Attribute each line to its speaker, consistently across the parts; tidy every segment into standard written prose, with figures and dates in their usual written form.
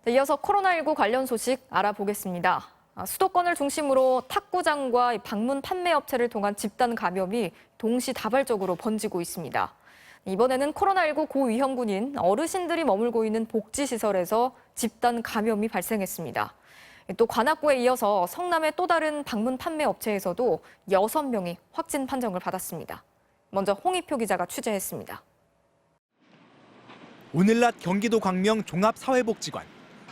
Speaker 1: 이어서 코로나19 관련 소식 알아보겠습니다. 수도권을 중심으로 탁구장과 방문 판매 업체를 통한 집단 감염이 동시다발적으로 번지고 있습니다. 이번에는 코로나19 고위험군인 어르신들이 머물고 있는 복지시설에서 집단 감염이 발생했습니다. 또 관악구에 이어서 성남의 또 다른 방문 판매 업체에서도 6명이 확진 판정을 받았습니다. 먼저 홍익표 기자가 취재했습니다.
Speaker 2: 오늘 낮 경기도 광명 종합사회복지관.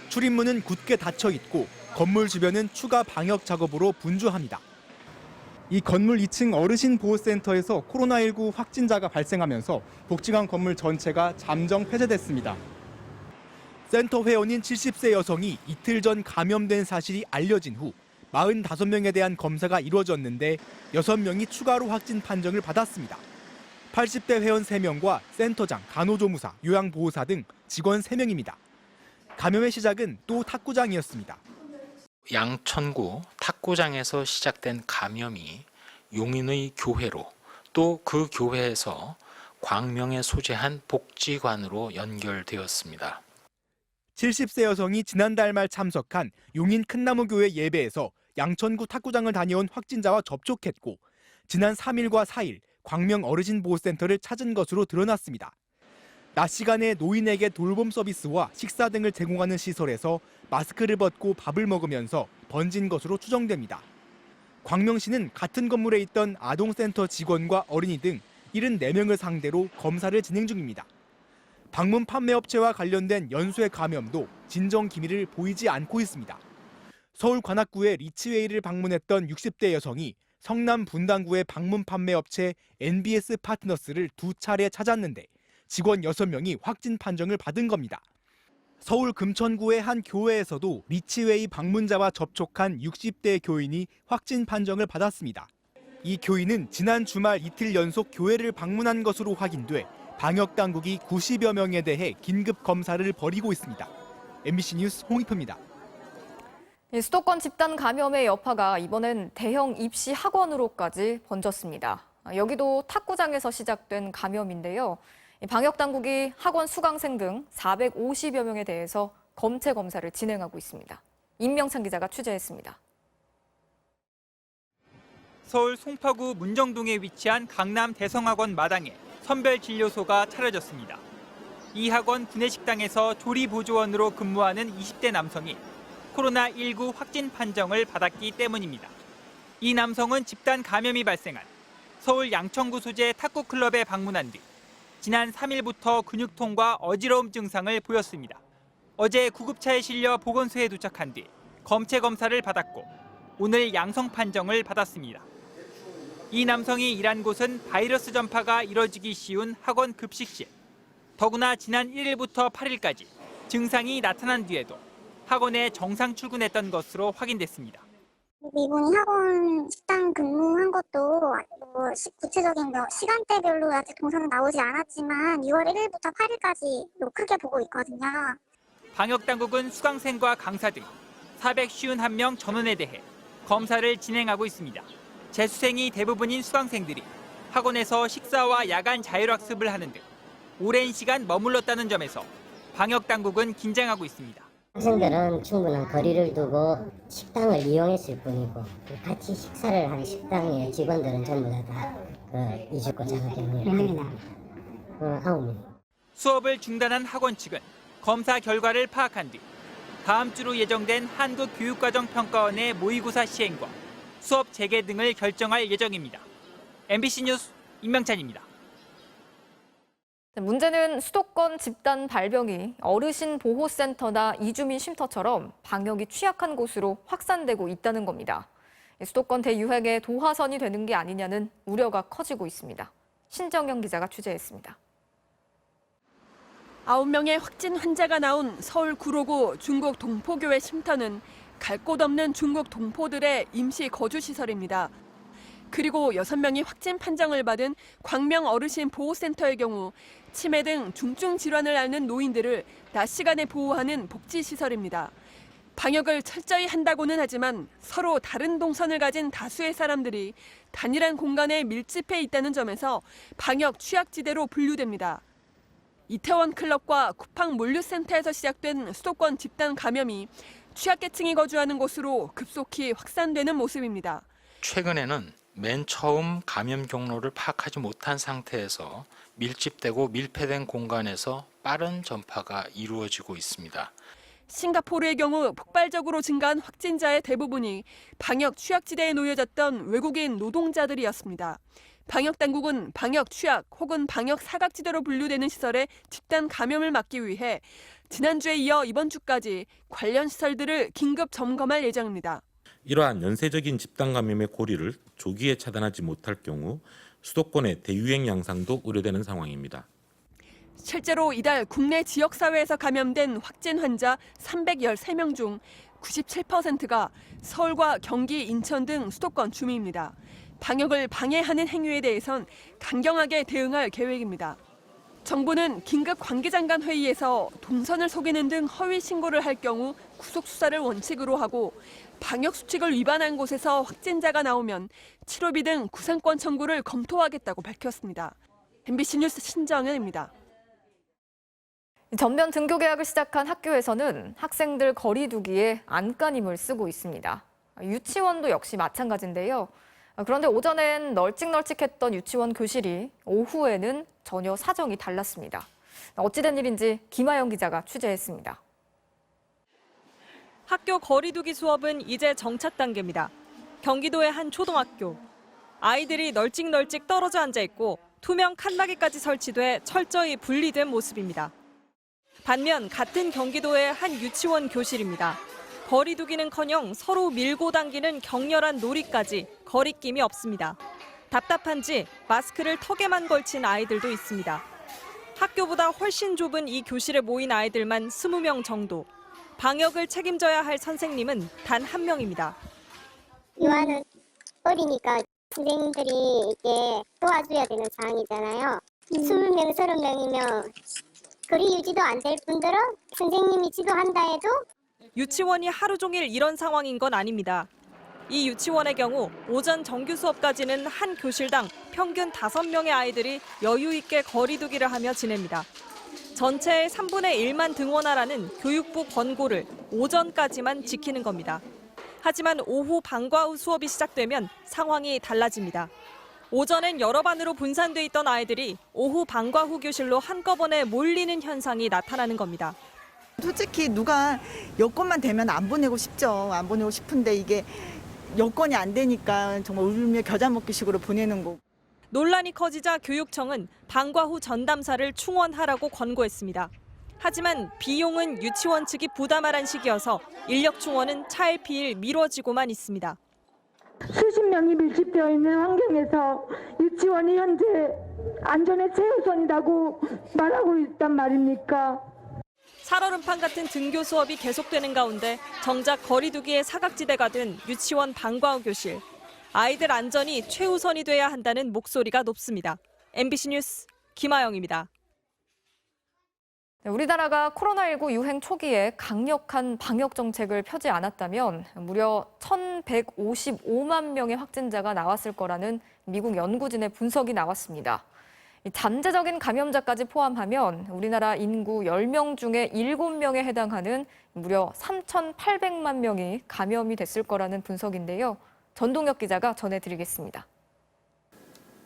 Speaker 2: 출입문은 굳게 닫혀 있고 건물 주변은 추가 방역 작업으로 분주합니다. 이 건물 2층 어르신보호센터에서 코로나19 확진자가 발생하면서 복지관 건물 전체가 잠정 폐쇄됐습니다. 센터 회원인 70세 여성이 이틀 전 감염된 사실이 알려진 후 45명에 대한 검사가 이루어졌는데 6명이 추가로 확진 판정을 받았습니다. 80대 회원 3명과 센터장, 간호조무사, 요양보호사 등 직원 3명입니다. 감염의 시작은 또 탁구장이었습니다.
Speaker 3: 양천구 탁구장에서 시작된 감염이 용인의 교회로 또 그 교회에서 광명에 소재한 복지관으로 연결되었습니다.
Speaker 2: 70세 여성이 지난달 말 참석한 용인 큰나무교회 예배에서 양천구 탁구장을 다녀온 확진자와 접촉했고 지난 3일과 4일 광명 어르신보호센터를 찾은 것으로 드러났습니다. 낮 시간에 노인에게 돌봄 서비스와 식사 등을 제공하는 시설에서 마스크를 벗고 밥을 먹으면서 번진 것으로 추정됩니다. 광명시는 같은 건물에 있던 아동센터 직원과 어린이 등 74명을 상대로 검사를 진행 중입니다. 방문 판매업체와 관련된 연쇄 감염도 진정 기미를 보이지 않고 있습니다. 서울 관악구의 리치웨이를 방문했던 60대 여성이 성남 분당구의 방문 판매업체 NBS 파트너스를 2차례 찾았는데 직원 6명이 확진 판정을 받은 겁니다. 서울 금천구의 한 교회에서도 리치웨이 방문자와 접촉한 60대 교인이 확진 판정을 받았습니다. 이 교인은 지난 주말 이틀 연속 교회를 방문한 것으로 확인돼 방역당국이 90여 명에 대해 긴급 검사를 벌이고 있습니다. MBC 뉴스 홍익표입니다.
Speaker 1: 수도권 집단 감염의 여파가 이번엔 대형 입시 학원으로까지 번졌습니다. 여기도 탁구장에서 시작된 감염인데요. 방역당국이 학원 수강생 등 450여 명에 대해서 검체 검사를 진행하고 있습니다. 임명찬 기자가 취재했습니다.
Speaker 4: 서울 송파구 문정동에 위치한 강남 대성학원 마당에 선별진료소가 차려졌습니다. 이 학원 구내식당에서 조리보조원으로 근무하는 20대 남성이 코로나19 확진 판정을 받았기 때문입니다. 이 남성은 집단 감염이 발생한 서울 양천구 소재 탁구클럽에 방문한 뒤 지난 3일부터 근육통과 어지러움 증상을 보였습니다. 어제 구급차에 실려 보건소에 도착한 뒤 검체 검사를 받았고 오늘 양성 판정을 받았습니다. 이 남성이 일한 곳은 바이러스 전파가 이뤄지기 쉬운 학원 급식실. 더구나 지난 1일부터 8일까지 증상이 나타난 뒤에도 학원에 정상 출근했던 것으로 확인됐습니다.
Speaker 5: 이분이 학원 식당 근무한 것도 구체적인 시간대별로 아직 동선은 나오지 않았지만 6월 1일부터 8일까지 크게 보고 있거든요.
Speaker 4: 방역당국은 수강생과 강사 등 451명 전원에 대해 검사를 진행하고 있습니다. 재수생이 대부분인 수강생들이 학원에서 식사와 야간 자율학습을 하는 등 오랜 시간 머물렀다는 점에서 방역당국은 긴장하고 있습니다.
Speaker 6: 학생들은 충분한 거리를 두고 식당을 이용했을 뿐이고 같이 식사를 한 식당의 직원들은 전부 다 29 자가격리를 9명.
Speaker 4: 수업을 중단한 학원 측은 검사 결과를 파악한 뒤 다음 주로 예정된 한국교육과정평가원의 모의고사 시행과 수업 재개 등을 결정할 예정입니다. MBC 뉴스 임명찬입니다.
Speaker 1: 문제는 수도권 집단 발병이 어르신 보호센터나 이주민 쉼터처럼 방역이 취약한 곳으로 확산되고 있다는 겁니다. 수도권 대유행의 도화선이 되는 게 아니냐는 우려가 커지고 있습니다. 신정영 기자가 취재했습니다.
Speaker 7: 9명의 확진 환자가 나온 서울 구로구 중국 동포교회 쉼터는 갈 곳 없는 중국 동포들의 임시 거주시설입니다. 그리고 6명이 확진 판정을 받은 광명 어르신 보호센터의 경우 치매 등 중증 질환을 앓는 노인들을 낮 시간에 보호하는 복지시설입니다. 방역을 철저히 한다고는 하지만 서로 다른 동선을 가진 다수의 사람들이 단일한 공간에 밀집해 있다는 점에서 방역 취약지대로 분류됩니다. 이태원 클럽과 쿠팡 물류센터에서 시작된 수도권 집단 감염이 취약계층이 거주하는 곳으로 급속히 확산되는 모습입니다.
Speaker 3: 최근에는 맨 처음 감염 경로를 파악하지 못한 상태에서 밀집되고 밀폐된 공간에서 빠른 전파가 이루어지고 있습니다.
Speaker 7: 싱가포르의 경우 폭발적으로 증가한 확진자의 대부분이 방역 취약지대에 놓여졌던 외국인 노동자들이었습니다. 방역당국은 방역 취약 혹은 방역 사각지대로 분류되는 시설의 집단 감염을 막기 위해 지난주에 이어 이번 주까지 관련 시설들을 긴급 점검할 예정입니다.
Speaker 8: 이러한 연쇄적인 집단 감염의 고리를 조기에 차단하지 못할 경우 수도권의 대유행 양상도 우려되는 상황입니다.
Speaker 7: 실제로 이달 국내 지역사회에서 감염된 확진 환자 313명 중 97%가 서울과 경기, 인천 등 수도권 주민입니다. 방역을 방해하는 행위에 대해선 강경하게 대응할 계획입니다. 정부는 긴급 관계장관 회의에서 동선을 속이는 등 허위 신고를 할 경우 구속 수사를 원칙으로 하고 방역 수칙을 위반한 곳에서 확진자가 나오면 치료비 등 구상권 청구를 검토하겠다고 밝혔습니다. MBC 뉴스 신정현입니다.
Speaker 1: 전면 등교 개학을 시작한 학교에서는 학생들 거리 두기에 안간힘을 쓰고 있습니다. 유치원도 역시 마찬가지인데요. 그런데 오전엔 널찍널찍했던 유치원 교실이 오후에는 전혀 사정이 달랐습니다. 어찌된 일인지 김아영 기자가 취재했습니다.
Speaker 9: 학교 거리두기 수업은 이제 정착 단계입니다. 경기도의 한 초등학교. 아이들이 널찍널찍 떨어져 앉아 있고 투명 칸막이까지 설치돼 철저히 분리된 모습입니다. 반면 같은 경기도의 한 유치원 교실입니다. 거리두기는커녕 서로 밀고 당기는 격렬한 놀이까지 거리낌이 없습니다. 답답한지 마스크를 턱에만 걸친 아이들도 있습니다. 학교보다 훨씬 좁은 이 교실에 모인 아이들만 20명 정도. 방역을 책임져야 할 선생님은 단 한 명입니다.
Speaker 5: 유아는 어리니까 선생님들이 이게 도와줘야 되는 상황이잖아요. 20명, 30명이면 거리 유지도 안 될 뿐더러 선생님이 지도한다 해도
Speaker 9: 유치원이 하루 종일 이런 상황인 건 아닙니다. 이 유치원의 경우 오전 정규 수업까지는 한 교실당 평균 5명의 아이들이 여유 있게 거리두기를 하며 지냅니다. 전체의 3분의 1만 등원하라는 교육부 권고를 오전까지만 지키는 겁니다. 하지만 오후 방과 후 수업이 시작되면 상황이 달라집니다. 오전엔 여러 반으로 분산돼 있던 아이들이 오후 방과 후 교실로 한꺼번에 몰리는 현상이 나타나는 겁니다.
Speaker 10: 솔직히 누가 여건만 되면 안 보내고 싶죠. 안 보내고 싶은데 이게 여건이 안 되니까 정말 울며 겨자 먹기식으로 보내는 거고.
Speaker 9: 논란이 커지자 교육청은 방과 후 전담사를 충원하라고 권고했습니다. 하지만 비용은 유치원 측이 부담하란 식이어서 인력 충원은 차일피일 미뤄지고만 있습니다.
Speaker 11: 수십 명이 밀집되어 있는 환경에서 유치원이 현재 안전의 최우선이라고 말하고 있단 말입니까?
Speaker 9: 살얼음판 같은 등교 수업이 계속되는 가운데 정작 거리두기의 사각지대가 된 유치원 방과 후 교실. 아이들 안전이 최우선이 돼야 한다는 목소리가 높습니다. MBC 뉴스 김아영입니다.
Speaker 1: 우리나라가 코로나19 유행 초기에 강력한 방역 정책을 펴지 않았다면 무려 1,155만 명의 확진자가 나왔을 거라는 미국 연구진의 분석이 나왔습니다. 잠재적인 감염자까지 포함하면 우리나라 인구 10명 중에 7명에 해당하는 무려 3,800만 명이 감염이 됐을 거라는 분석인데요. 전동혁 기자가 전해드리겠습니다.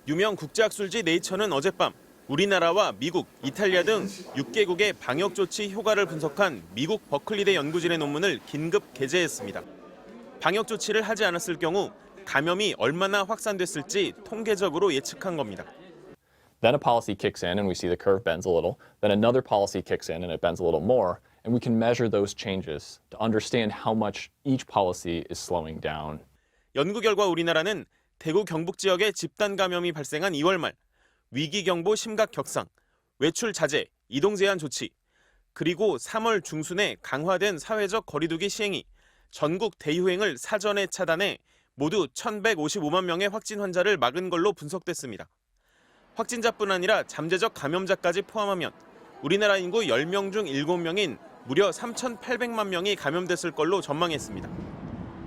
Speaker 12: 유명 국제학술지 네이처는 어젯밤 우리나라와 미국, 이탈리아 등 6개국의 방역 조치 효과를 분석한 미국 버클리대 연구진의 논문을 긴급 게재했습니다. 방역 조치를 하지 않았을 경우 감염이 얼마나 확산됐을지 통계적으로 예측한 겁니다.
Speaker 13: Then a policy kicks in and we see the curve bends a little. Then another policy kicks in and it bends a little more. And we can measure those changes to understand how much each policy is slowing down.
Speaker 12: 연구 결과 우리나라는 대구 경북 지역에 집단 감염이 발생한 2월 말 위기 경보 심각 격상, 외출 자제, 이동 제한 조치, 그리고 3월 중순에 강화된 사회적 거리두기 시행이 전국 대유행을 사전에 차단해 모두 1,155만 명의 확진 환자를 막은 걸로 분석됐습니다. 확진자뿐 아니라 잠재적 감염자까지 포함하면 우리나라 인구 10명 중 7명인 무려 3,800만 명이 감염됐을 걸로 전망했습니다.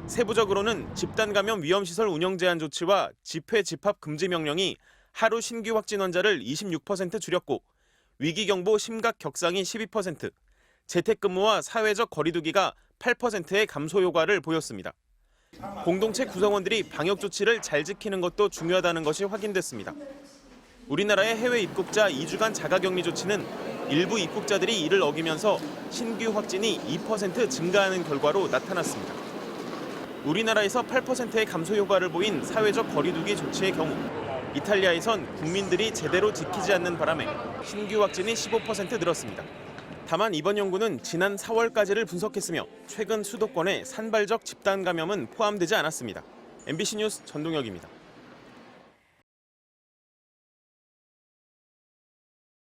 Speaker 12: 세부적으로는 집단 감염 위험시설 운영 제한 조치와 집회 집합 금지 명령이 하루 신규 확진 환자를 26% 줄였고 위기경보 심각 격상이 12%, 재택근무와 사회적 거리두기가 8%의 감소 효과를 보였습니다. 공동체 구성원들이 방역 조치를 잘 지키는 것도 중요하다는 것이 확인됐습니다. 우리나라의 해외 입국자 2주간 자가격리 조치는 일부 입국자들이 이를 어기면서 신규 확진이 2% 증가하는 결과로 나타났습니다. 우리나라에서 8%의 감소 효과를 보인 사회적 거리두기 조치의 경우 이탈리아에선 국민들이 제대로 지키지 않는 바람에 신규 확진이 15% 늘었습니다. 다만 이번 연구는 지난 4월까지를 분석했으며 최근 수도권의 산발적 집단 감염은 포함되지 않았습니다. MBC 뉴스 전동혁입니다.